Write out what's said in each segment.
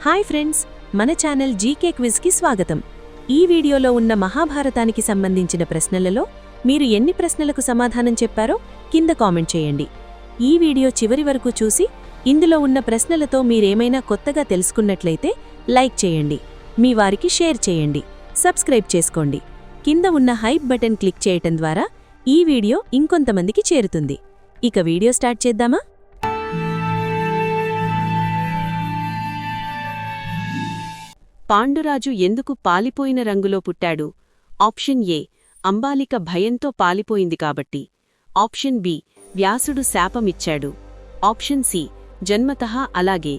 Hi friends, మన channel GK క్విజ్కి స్వాగతం. ఈ వీడియోలో ఉన్న మహాభారతానికి సంబంధించిన ప్రశ్నలలో మీరు ఎన్ని ప్రశ్నలకు సమాధానం చెప్పారో కింద కామెంట్ చేయండి. ఈ వీడియో చివరి వరకు చూసి ఇందులో ఉన్న ప్రశ్నలతో మీరేమైనా కొత్తగా తెలుసుకున్నట్లయితే లైక్ చేయండి, మీ వారికి షేర్ చేయండి, సబ్స్క్రైబ్ చేసుకోండి. కింద ఉన్న హైప్ బటన్ క్లిక్ చేయటం ద్వారా ఈ వీడియో ఇంకొంతమందికి చేరుతుంది. ఇక వీడియో స్టార్ట్ చేద్దామా? పాండురాజు ఎందుకు పాలిపోయిన రంగులో పుట్టాడు? ఆప్షన్ ఏ, అంబాలిక భయంతో పాలిపోయింది కాబట్టి. ఆప్షన్ బి, వ్యాసుడు శాపమిచ్చాడు. ఆప్షన్ సి, జన్మతః అలాగే.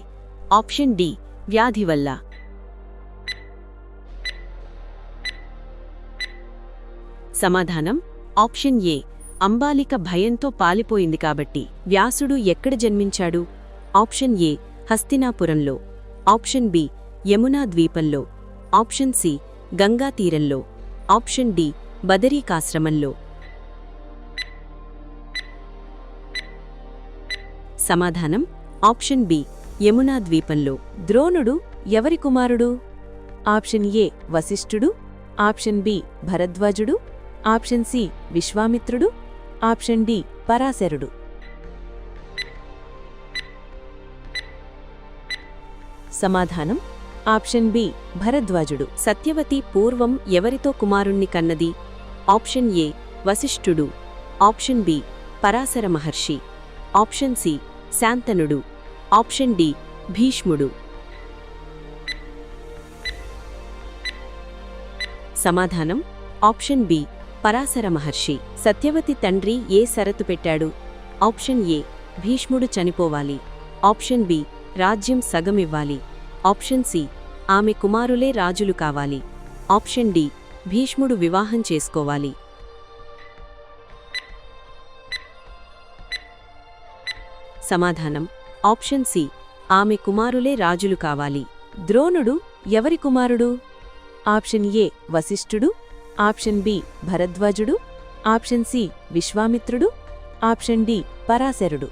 ఆప్షన్ డి, వ్యాధి వల్ల. సమాధానం ఆప్షన్ ఏ, అంబాలిక భయంతో పాలిపోయింది కాబట్టి. వ్యాసుడు ఎక్కడ జన్మించాడు? ఆప్షన్ ఏ, హస్తినాపురంలో. ఆప్షన్ బి, యమునా ద్వీపంలో. ఆప్షన్ సి, గంగా తీరంలో. ఆప్షన్ డి, బదరీకాశ్రమంలో. సమాధానం ఆప్షన్ బి, యమునా ద్వీపంలో. ద్రోణుడు ఎవరి కుమారుడు? ఆప్షన్ ఏ, వశిష్ఠుడు. ఆప్షన్ బి, భరద్వాజుడు. ఆప్షన్ సి, విశ్వామిత్రుడు. ఆప్షన్ డి, పరాశరుడు. సమాధానం ఆప్షన్ బి, భరద్వాజుడు. సత్యవతి పూర్వం ఎవరితో కుమారుణ్ణి కన్నది? ఆప్షన్ ఏ, వశిష్ఠుడు. Option B, Parashara Maharshi. Option C, శాంతనుడు. ఆప్షన్ డి, భీష్ముడు. సమాధానం ఆప్షన్ బి, పరాశర మహర్షి. సత్యవతి తండ్రి ఏ షరతు పెట్టాడు? ఆప్షన్ ఏ, భీష్ముడు చనిపోవాలి. ఆప్షన్ బి, రాజ్యం సగమివ్వాలి. ఆప్షన్ సి, ఆమె కుమారులే రాజులు కావాలి. ఆప్షన్ డి, భీష్ముడు వివాహం చేసుకోవాలి. సమాధానం ఆప్షన్ సి, ఆమె కుమారులే రాజులు కావాలి. ద్రోణుడు ఎవరి కుమారుడు? ఆప్షన్ ఏ, వశిష్ఠుడు. ఆప్షన్ బి, భరద్వాజుడు. ఆప్షన్ సి, విశ్వామిత్రుడు. ఆప్షన్ డి, పరాశరుడు.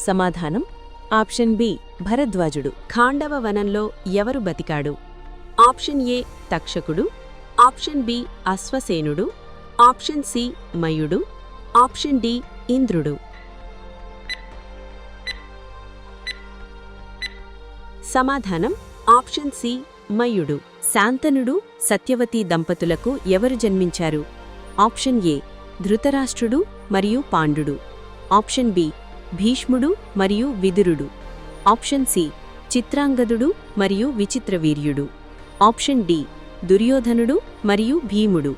సమాధానం ఆప్షన్ బి, భరద్వాజుడు. ఖాండవ వనంలో ఎవరు బతికాడు? ఆప్షన్ ఏ, తక్షకుడు. ఆప్షన్ బి, అశ్వసేనుడు. ఆప్షన్ సి, మయుడు. ఆప్షన్ డి, ఇంద్రుడు. సమాధానం ఆప్షన్ సి, మయుడు. శాంతనుడు, సత్యవతి దంపతులకు ఎవరు జన్మించారు? ఆప్షన్ ఏ, ధృతరాష్ట్రుడు మరియు పాండుడు. ఆప్షన్ బి, భీష్ముడు మరియు విదురుడు. ఆప్షన్ సి, చిత్రాంగదుడు మరియు విచిత్రవీర్యుడు. ఆప్షన్ డి, దుర్యోధనుడు మరియు భీముడు.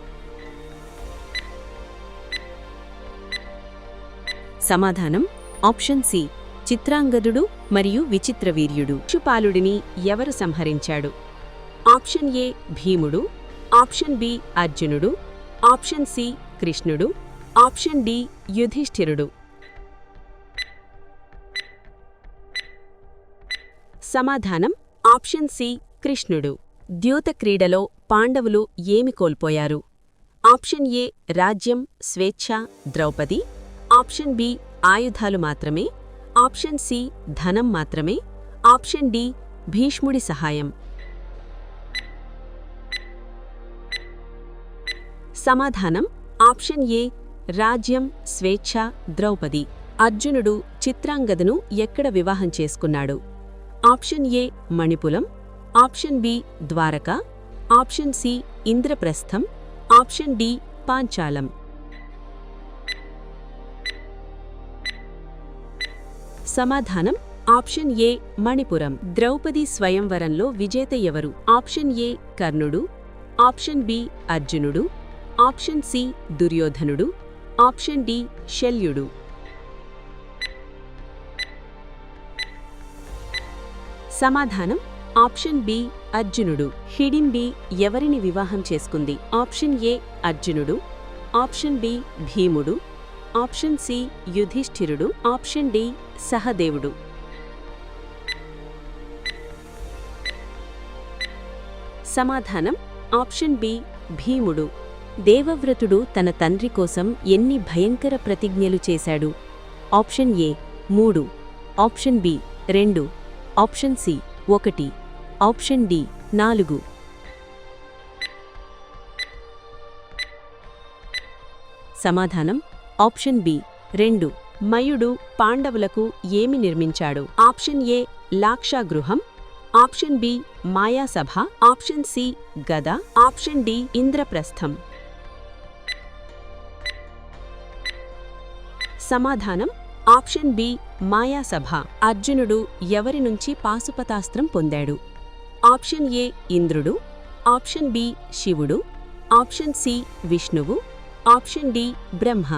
సమాధానం ఆప్షన్ సి, చిత్రాంగదుడు మరియు విచిత్రవీర్యుడు. శిశుపాలుడిని ఎవరు సంహరించాడు? ఆప్షన్ ఏ, భీముడు. ఆప్షన్ బి, అర్జునుడు. ఆప్షన్ సి, కృష్ణుడు. ఆప్షన్ డి, యుధిష్ఠిరుడు. సమాధానం ఆప్షన్ సి, కృష్ణుడు. ద్యూత క్రీడలో పాండవులు ఏమి కోల్పోయారు? ఆప్షన్ ఏ, రాజ్యం, స్వేచ్ఛ, ద్రౌపది. ఆప్షన్ బి, ఆయుధాలు మాత్రమే. ఆప్షన్ సి, ధనం మాత్రమే. ఆప్షన్ డి, భీష్ముడి సహాయం. సమాధానం ఆప్షన్ ఏ, రాజ్యం, స్వేచ్ఛ, ద్రౌపది. అర్జునుడు చిత్రాంగదను ఎక్కడ వివాహం చేసుకున్నాడు? Option A, Manipuram. Option B, Dwaraka. Option C, Indraprastham. Option D, Panchalam. సమాధానం ఆప్షన్ ఏ, మణిపురం. ద్రౌపది స్వయంవరంలో విజేత ఎవరు? ఆప్షన్ ఏ, కర్ణుడు. ఆప్షన్ బి, అర్జునుడు. ఆప్షన్ సి, దుర్యోధనుడు. ఆప్షన్ డి, శల్యుడు. సమాధానం ఆప్షన్ బి, అర్జునుడు. హిడింబి ఎవరిని వివాహం చేసుకుంది? ఆప్షన్ ఏ, అర్జునుడు. ఆప్షన్ బి, భీముడు. ఆప్షన్ సి, యుధిష్ఠిరుడు. ఆప్షన్ డి, సహదేవుడు. సమాధానం ఆప్షన్ బి, భీముడు. దేవవ్రతుడు తన తండ్రి కోసం ఎన్ని భయంకర ప్రతిజ్ఞలు చేశాడు? Option A 3, option B 2, option C 1, option D 4. సమాధానం ఆప్షన్ బి 2. మయుడు పాండవులకు ఏమి నిర్మించాడు? ఆప్షన్ ఏ లాక్షాగృహం, option B Mayasabha, option C గద, ఆప్షన్ డి ఇంద్రప్రస్థం. సమాధానం ఆప్షన్ బి మాయాసభ. అర్జునుడు ఎవరి నుంచి పాశుపతాస్త్రం పొందాడు? ఆప్షన్ ఏ ఇంద్రుడు, ఆప్షన్ బి శివుడు, ఆప్షన్ సి విష్ణువు, ఆప్షన్ డి బ్రహ్మ.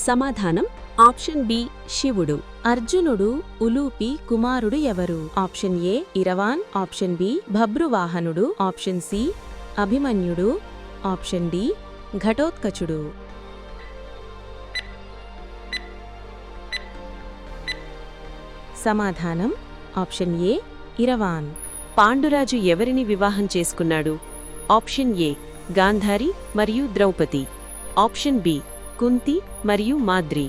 సమాధానం ఆప్షన్ బి శివుడు. అర్జునుడు ఉలూపి కుమారుడు ఎవరు? Option A Iravan, option B భబ్రువాహనుడు, ఆప్షన్ సి అభిమన్యుడు, ఆప్షన్ డి ఘటోత్కచుడు. సమాధానం ఆప్షన్ ఏ ఇరవాన్. పాండురాజు ఎవరిని వివాహం చేసుకున్నాడు? ఆప్షన్ ఏ గాంధారి మరియు ద్రౌపది, ఆప్షన్ బి కుంతి మరియు మాద్రి,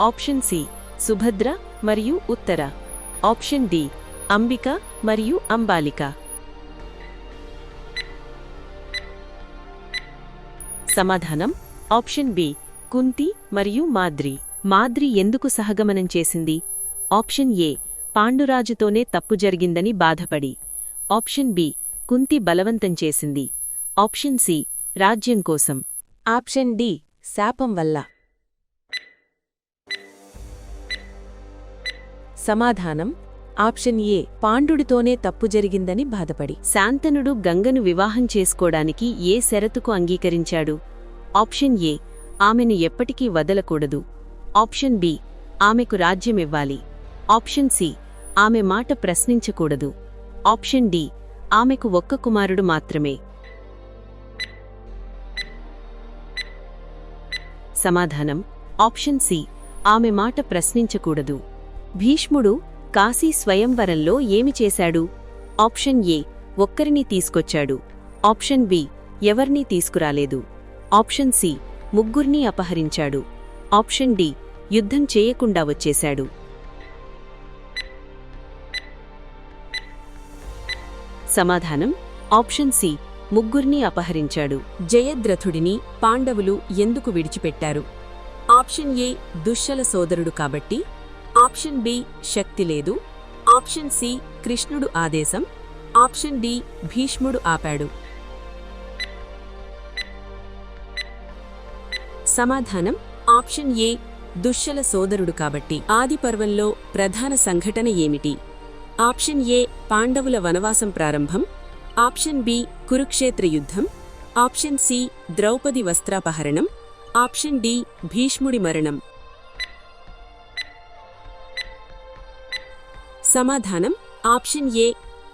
ఆప్షన్ సి సుభద్ర మరియు ఉత్తర, ఆప్షన్ డి అంబిక మరియు అంబాలిక. సమాధానం ఆప్షన్ బి కుంతి మరియు మాద్రి. మాద్రి ఎందుకు సహగమనం చేసింది? ఆప్షన్ ఏ పాండురాజుతోనే తప్పు జరిగిందని బాధపడి, ఆప్షన్ బి కుంతి బలవంతం చేసింది, ఆప్షన్ సి రాజ్యం కోసం, ఆప్షన్ డి శాపం వల్ల. సమాధానం ఆప్షన్ ఏ పాండుడితోనే తప్పు జరిగిందని బాధపడి. శాంతనుడు గంగను వివాహం చేసుకోడానికి ఏ షరతుకు అంగీకరించాడు? ఆప్షన్ ఏ ఆమెను ఎప్పటికీ వదలకూడదు, ఆప్షన్ బి ఆమెకు రాజ్యమివ్వాలి, ఆప్షన్ సి ఆమె మాట ప్రశ్నించకూడదు, ఆప్షన్ డి ఆమెకు ఒక్క కుమారుడు మాత్రమే. సమాధానం ఆప్షన్ సి ఆమె మాట ప్రశ్నించకూడదు. భీష్ముడు కాశీ స్వయంవరంలో ఏమి చేశాడు? ఆప్షన్ ఏ ఒక్కరిని తీసుకొచ్చాడు, ఆప్షన్ బి ఎవర్నీ తీసుకురాలేదు, ఆప్షన్ సి ముగ్గుర్నీ అపహరించాడు, ఆప్షన్ డి యుద్ధం చేయకుండా వచ్చేశాడు. సమాధానం ఆప్షన్ సి ముగ్గుర్నీ అపహరించాడు. జయద్రథుడిని పాండవులు ఎందుకు విడిచిపెట్టారు? ఆప్షన్ ఏ దుశ్శల సోదరుడు కాబట్టి, ఆప్షన్ బి శక్తి లేదు, ఆప్షన్ సి కృష్ణుడు ఆదేశం, ఆప్షన్ డి భీష్ముడు ఆపాడు. సమాధానం ఆప్షన్ ఏ దుశ్శల సోదరుడు కాబట్టి. ఆదిపర్వంలో ప్రధాన సంఘటన ఏమిటి? ఆప్షన్ ఏ పాండవుల వనవాసం ప్రారంభం, ఆప్షన్ బి కురుక్షేత్ర యుద్ధం, ఆప్షన్ సి ద్రౌపది వస్త్రాపహరణం, ఆప్షన్ డి భీష్ముడి మరణం. సమాధానం ఆప్షన్ ఏ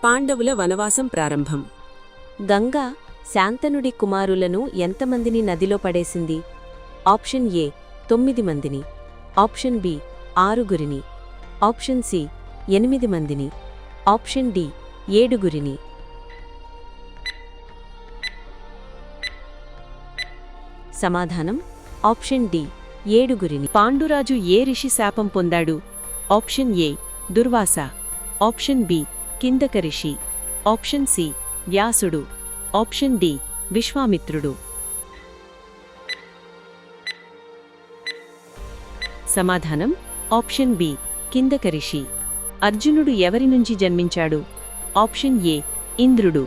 పాండవుల వనవాసం ప్రారంభం. గంగా శాంతనుడి కుమారులను ఎంతమందిని నదిలో పడేసింది? ఆప్షన్ ఏ 9 మందిని, ఆప్షన్ బి 6గురిని, ఆప్షన్ సి 8 మందిని, ఆప్షన్ డి 7గురిని. సమాధానం ఆప్షన్ డి 7గురిని. పాండురాజు ఏ ఋషి శాపం పొందాడు? Option A Durvasa, option B Kindaka ఋషి, ఆప్షన్ సి వ్యాసుడు, ఆప్షన్ డి విశ్వామిత్రుడు. సమాధానం ఆప్షన్ బి కిందక ఋషి. అర్జునుడు ఎవరి నుంచి జన్మించాడు? ఆప్షన్ ఏ ఇంద్రుడు,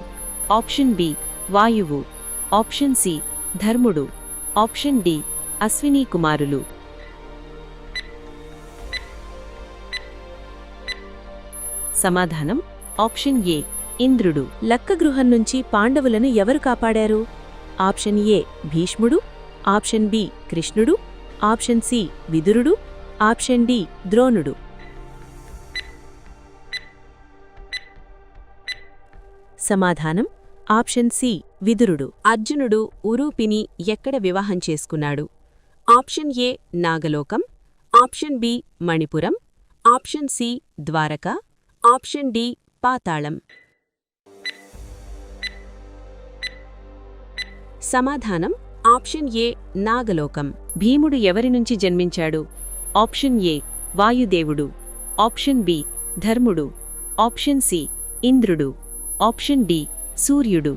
ఆప్షన్ బి వాయువు, ఆప్షన్ సి ధర్ముడు, ఆప్షన్ డి అశ్వినీ కుమారులు. సమాధానం ఆప్షన్ ఏ ఇంద్రుడు. లక్కగృహం నుంచి పాండవులను ఎవరు కాపాడారు? ఆప్షన్ ఏ భీష్ముడు, ఆప్షన్ బి కృష్ణుడు, ఆప్షన్ సి విదురుడు, ఆప్షన్ డి ద్రోణుడు. సమాధానం ఆప్షన్ సి విదురుడు. అర్జునుడు ఉరూపిని ఎక్కడ వివాహం చేసుకున్నాడు? Option A Nagalokam, option B Manipuram, option C Dwaraka, option D Patalam. సమాధానం ఆప్షన్ ఏ నాగలోకం. భీముడు ఎవరి నుంచి జన్మించాడు? ఆప్షన్ ఏ వాయుదేవుడు, ఆప్షన్ బి ధర్ముడు, ఆప్షన్ సి ఇంద్రుడు, ఆప్షన్ డి సూర్యుడు.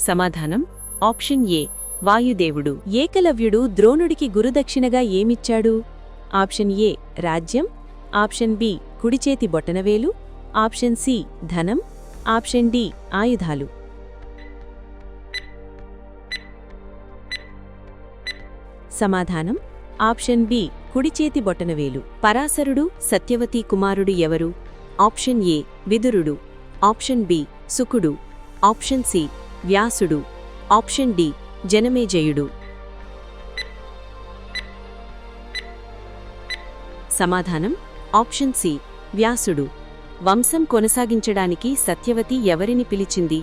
సమాధానం ఆప్షన్ ఏ వాయుదేవుడు. ఏకలవ్యుడు ద్రోణుడికి గురుదక్షిణగా ఏమిచ్చాడు? ఆప్షన్ ఏ రాజ్యం, ఆప్షన్ బి కుడిచేతి బొటనవేలు, ఆప్షన్ సి ధనం, ఆప్షన్ డి ఆయుధాలు. సమాధానం ఆప్షన్ బి కుడిచేతి బొటనవేలు. పరాశరుడు సత్యవతి కుమారుడు ఎవరు? ఆప్షన్ ఏ విదురుడు, ఆప్షన్ బి శుకుడు, ఆప్షన్ సి వ్యాసుడు, ఆప్షన్ డి జనమేజయుడు. సమాధానం ఆప్షన్ సి వ్యాసుడు. వంశం కొనసాగించడానికి సత్యవతి ఎవరిని పిలిచింది?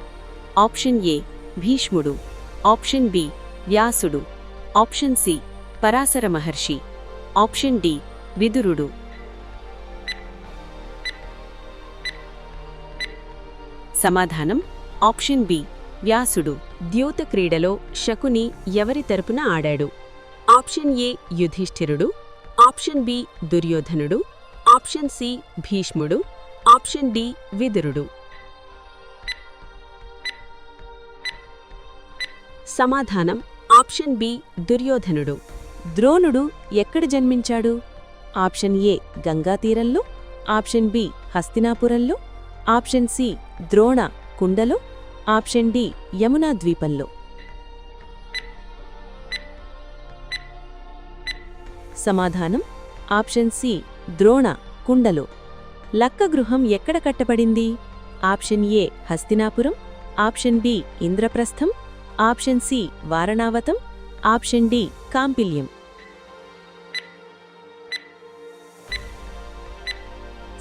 ఆప్షన్ ఏ భీష్ముడు, ఆప్షన్ బి వ్యాసుడు, option C Parashara Maharshi, option D విదురుడు. సమాధానం ఆప్షన్ బి వ్యాసుడు. ద్యూత క్రీడలో శకుని ఎవరి తరపున ఆడాడు? ఆప్షన్ ఏ యుధిష్ఠిరుడు, ఆప్షన్ బి దుర్యోధనుడు, ఆప్షన్ సి భీష్ముడు, ఆప్షన్ డి విదురుడు. సమాధానం ఆప్షన్ బి దుర్యోధనుడు. ద్రోణుడు ఎక్కడ జన్మించాడు? ఆప్షన్ ఏ గంగాతీరంలో, ఆప్షన్ బి హస్తినాపురంలో, ఆప్షన్ సి ద్రోణ కుండలో, ఆప్షన్ డి యమునా ద్వీపంలో. సమాధానం ఆప్షన్ సి ద్రోణ కుండలో. లక్కగృహం ఎక్కడ కట్టబడింది? Option A Hastinapuram, option B Indraprastham, option C Varanavatam, option D Kampilyam.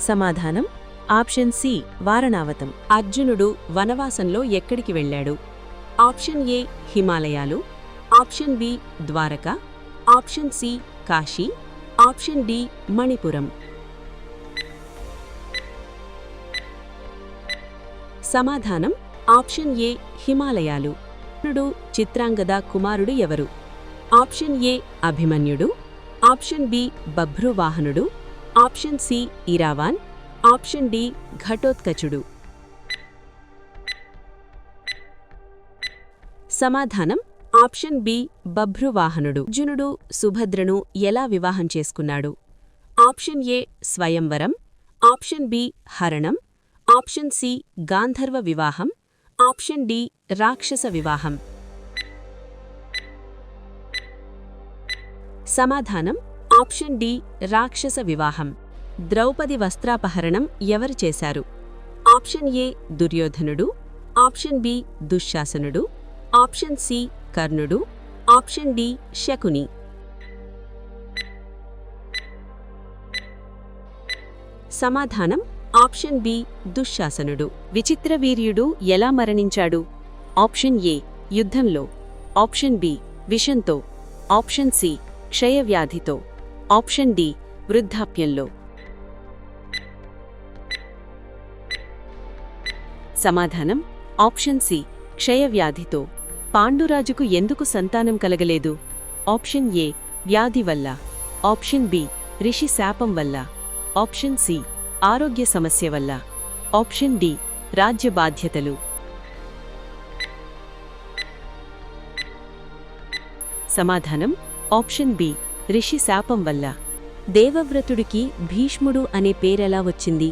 సమాధానం ఆప్షన్ సి వారణావతం. అర్జునుడు వనవాసంలో ఎక్కడికి వెళ్ళాడు? ఆప్షన్ ఏ హిమాలయాలు, option B Dwaraka, option C Kashi, option D Manipuram. సమాధానం ఆప్షన్ ఏ హిమాలయాలు. అర్జునుడు చిత్రాంగద కుమారుడు ఎవరు? ఆప్షన్ ఏ అభిమన్యుడు, ఆప్షన్ బి బభ్రువాహనుడు, option C Iravan, option D ఘటోత్కచుడు. సమాధానం ఆప్షన్ బి బభ్రువాహనుడు. అర్జునుడు సుభద్రను ఎలా వివాహం చేసుకున్నాడు? ఆప్షన్ ఏ స్వయంవరం, ఆప్షన్ బి హరణం, ఆప్షన్ సి గాంధర్వ వివాహం, ఆప్షన్ డి రాక్షస వివాహం. సమాధానం ఆప్షన్ డి రాక్షస వివాహం. ద్రౌపది వస్త్రాపహరణం ఎవరు చేశారు? ఆప్షన్ ఏ దుర్యోధనుడు, ఆప్షన్ బి దుశ్శాసనుడు, ఆప్షన్ సి కర్ణుడు, ఆప్షన్ డి శకుని. సమాధానం ఆప్షన్ బి దుశ్శాసనుడు. విచిత్రవీర్యుడు ఎలా మరణించాడు? ఆప్షన్ ఏ యుద్ధంలో, ఆప్షన్ బి విషంతో, ఆప్షన్ సి క్షయవ్యాధితో, ఆప్షన్ డి వృద్ధాప్యంలో. సమాధానం ఆప్షన్ సి క్షయవ్యాధితో. పాండురాజుకు ఎందుకు సంతానం కలగలేదు? ఆప్షన్ ఏ వ్యాధి వల్ల, ఆప్షన్ బి రిషి శాపం వల్ల, ఆప్షన్ సి ఆరోగ్య సమస్య వల్ల, ఆప్షన్ డి రాజ్య బాధ్యతలు. సమాధానం ఆప్షన్ బి రిషి శాపం వల్ల. దేవవ్రతుడికి భీష్ముడు అనే పేరెలా వచ్చింది?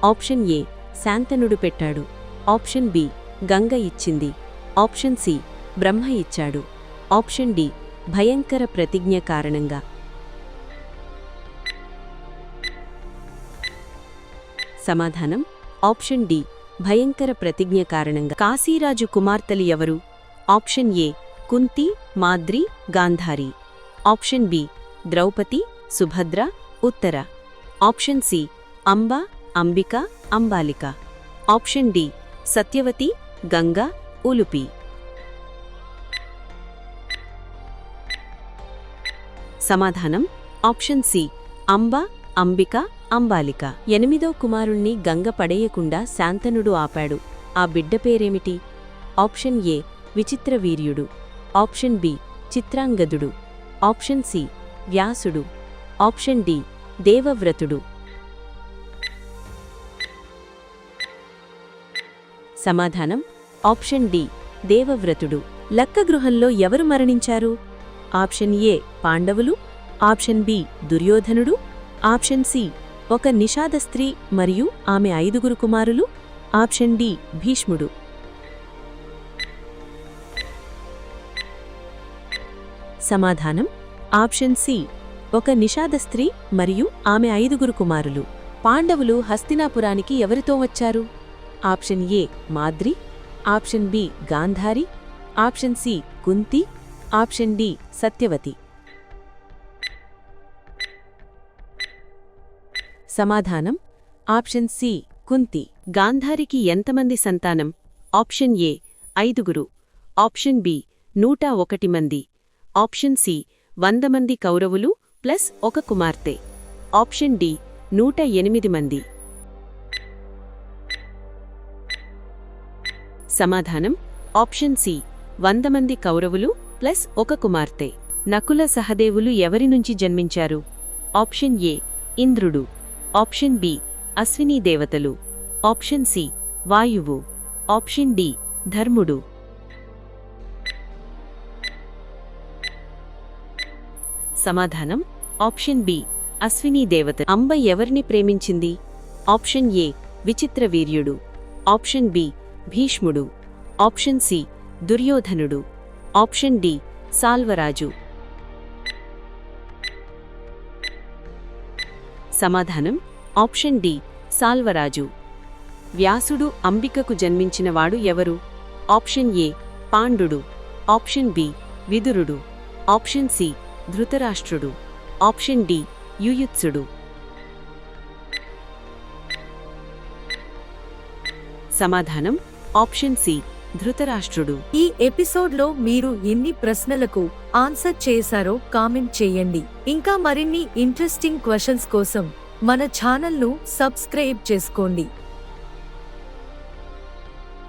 ఆప్షన్ ఏ శాంతనుడు పెట్టాడు, ఆప్షన్ బి గంగ ఇచ్చింది, ఆప్షన్ సి బ్రహ్మ ఇచ్చాడు, ఆప్షన్ డి భయంకర ప్రతిజ్ఞ కారణంగా. సమాధానం ఆప్షన్ డి భయంకర ప్రతిజ్ఞ కారణంగా. కాశీరాజు కుమార్తెలు ఎవరు? Option A Kunti, Madri, Gandhari, option B Draupadi, Subhadra, Uttara, option C Amba, Ambika, Ambalika, option D Satyavati, Ganga, Ulupi. సమాధానం ఆప్షన్ సి అంబ, అంబిక, అంబాలిక. 8వ కుమారుణ్ణి గంగ పడేయకుండా శాంతనుడు ఆపాడు. ఆ బిడ్డ పేరేమిటి? ఆప్షన్ ఏ విచిత్రవీర్యుడు, ఆప్షన్ బి చిత్రాంగదుడు, ఆప్షన్ సి వ్యాసుడు, ఆప్షన్ డి దేవవ్రతుడు. సమాధానం ఆప్షన్ డి దేవవ్రతుడు. లక్కగృహంలో ఎవరు మరణించారు? ఆప్షన్ ఏ పాండవులు, ఆప్షన్ బి దుర్యోధనుడు, ఆప్షన్ సి ఒక నిషాద స్త్రీ మరియు ఆమె 5 కుమారులు, ఆప్షన్ డి భీష్ముడు. సమాధానం ఆప్షన్ సి ఒక నిషాద స్త్రీ మరియు ఆమె 5 కుమారులు. పాండవులు హస్తినాపురానికి ఎవరితో వచ్చారు? Option A Madri, option B Gandhari, option C Kunti, option D Satyavati. సమాధానం ఆప్షన్ సి కుంతి. గాంధారికి ఎంతమంది సంతానం? ఆప్షన్ ఏ 5, ఆప్షన్ బి 101 మంది, ఆప్షన్ సి 100 మంది కౌరవులు ప్లస్ 1 కుమార్తె, ఆప్షన్ డి 108 మంది. సమాధానం ఆప్షన్ సి 100 మంది కౌరవులు ప్లస్ 1 కుమార్తె. నకుల సహదేవులు ఎవరి నుంచి జన్మించారు? ఆప్షన్ ఏ ఇంద్రుడు, ఆప్షన్ బి అశ్వినీ దేవతలు, ఆప్షన్ సి వాయువు, ఆప్షన్ డి ధర్ముడు. సమాధానం ఆప్షన్ బి అశ్వినీ దేవత. అంబ ఎవరిని ప్రేమించింది? ఆప్షన్ ఏ విచిత్రవీర్యుడు, ఆప్షన్ బి భీష్ముడు, ఆప్షన్ సి దుర్యోధనుడు, ఆప్షన్ డి సాల్వరాజు. సమాధానం ఆప్షన్ డి సాల్వరాజు. వ్యాసుడు అంబికకు జన్మించినవాడు ఎవరు? ఆప్షన్ ఏ పాండుడు, ఆప్షన్ బి విదురుడు, ఆప్షన్ సి ధృతరాష్ట్రుడు, ఆప్షన్ డి యుయుత్సుడు. సమాధానం ఆప్షన్ సి ధృతరాష్ట్రుడు. ఈ ఎపిసోడ్లో మీరు ఎన్ని ప్రశ్నలకు ఆన్సర్ చేశారో కామెంట్ చేయండి. ఇంకా మరిన్ని ఇంట్రెస్టింగ్ క్వశ్చన్స్ కోసం మన ఛానల్ను సబ్స్క్రైబ్ చేసుకోండి.